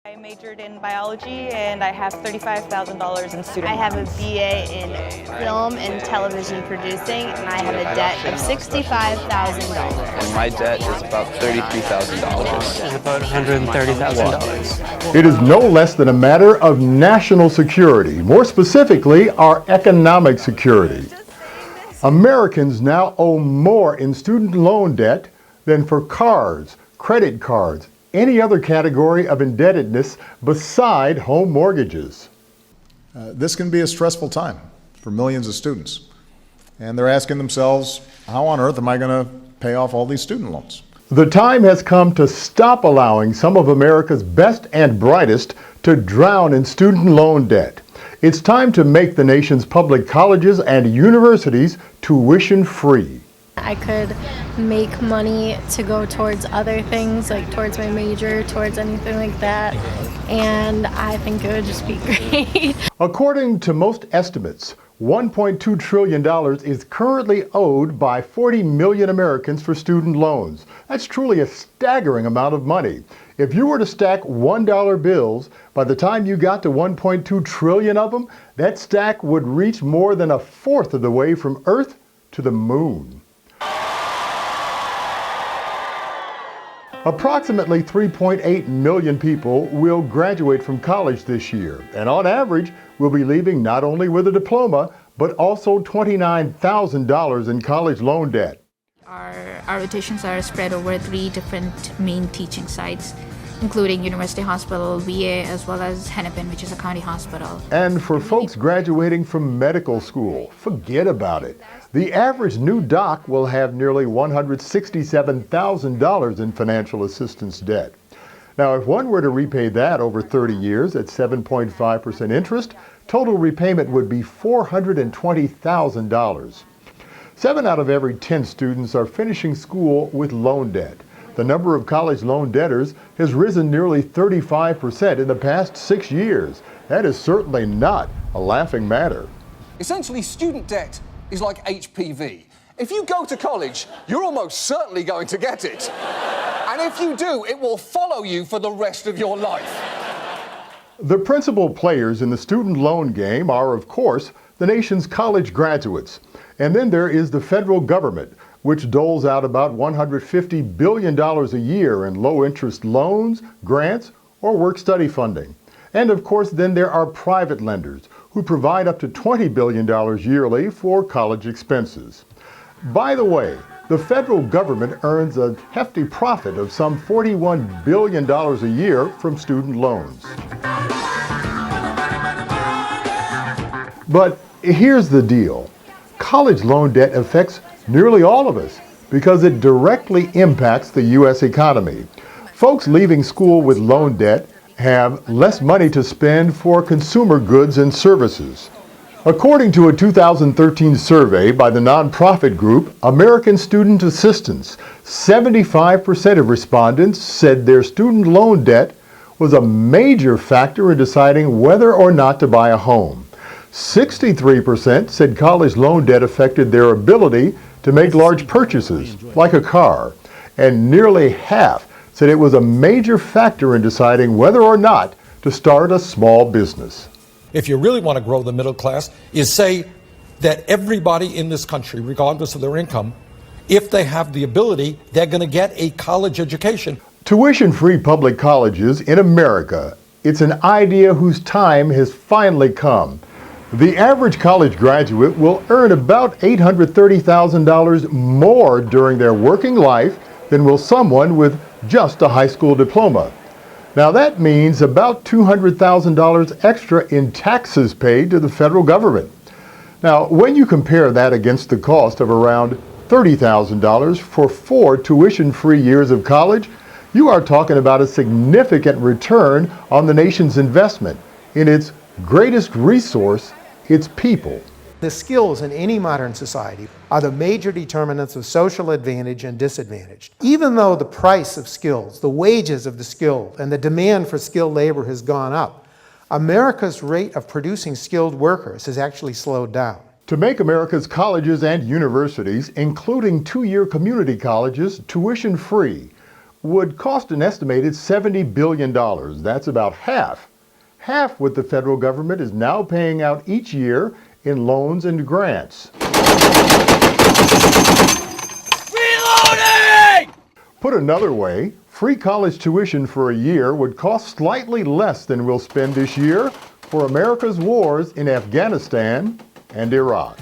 I majored in biology and I have $35,000 in student I have a loans. BA in film and television producing, and I have a debt of $65,000. And my debt is about $33,000. And about $130,000. It is no less than a matter of national security, more specifically, our economic security. Americans now owe more in student loan debt than for cars, credit cards, any other category of indebtedness beside home mortgages. This can be a stressful time for millions of students. And they're asking themselves, how on earth am I going to pay off all these student loans? The time has come to stop allowing some of America's best and brightest to drown in student loan debt. It's time to make the nation's public colleges and universities tuition-free. I could make money to go towards other things, like towards my major, towards anything like that, and I think it would just be great. According to most estimates, $1.2 trillion is currently owed by 40 million Americans for student loans. That's truly a staggering amount of money. If you were to stack $1 bills, by the time you got to 1.2 trillion of them, that stack would reach more than a fourth of the way from Earth to the moon. Approximately 3.8 million people will graduate from college this year, and on average will be leaving not only with a diploma, but also $29,000 in college loan debt. Our rotations are spread over 3 different main teaching sites, including University Hospital, VA, as well as Hennepin, which is a county hospital. And for folks graduating from medical school, forget about it. The average new doc will have nearly $167,000 in financial assistance debt. Now, if one were to repay that over 30 years at 7.5% interest, total repayment would be $420,000. 7 out of every 10 students are finishing school with loan debt. The number of college loan debtors has risen nearly 35% in the past 6 years. That is certainly not a laughing matter. Essentially, student debt is like HPV. If you go to college, you're almost certainly going to get it. And if you do, it will follow you for the rest of your life. The principal players in the student loan game are, of course, the nation's college graduates. And then there is the federal government, which doles out about $150 billion a year in low-interest loans, grants, or work-study funding. And of course, then there are private lenders who provide up to $20 billion yearly for college expenses. By the way, the federal government earns a hefty profit of some $41 billion a year from student loans. But here's the deal. College loan debt affects nearly all of us because it directly impacts the U.S. economy. Folks leaving school with loan debt have less money to spend for consumer goods and services. According to a 2013 survey by the nonprofit group American Student Assistance, 75% of respondents said their student loan debt was a major factor in deciding whether or not to buy a home. 63% said college loan debt affected their ability to make large purchases, like a car, and nearly half said it was a major factor in deciding whether or not to start a small business. If you really want to grow the middle class, is say that everybody in this country, regardless of their income, if they have the ability, they're going to get a college education. Tuition-free public colleges in America, it's an idea whose time has finally come. The average college graduate will earn about $830,000 more during their working life than will someone with just a high school diploma. Now that means about $200,000 extra in taxes paid to the federal government. Now, when you compare that against the cost of around $30,000 for 4 tuition-free years of college, you are talking about a significant return on the nation's investment in its greatest resource, its people. The skills in any modern society are the major determinants of social advantage and disadvantage. Even though the price of skills, the wages of the skilled, and the demand for skilled labor has gone up, America's rate of producing skilled workers has actually slowed down. To make America's colleges and universities, including 2-year community colleges, tuition-free, would cost an estimated $70 billion. That's about half what the federal government is now paying out each year in loans and grants. Reloading! Put another way, free college tuition for a year would cost slightly less than we'll spend this year for America's wars in Afghanistan and Iraq.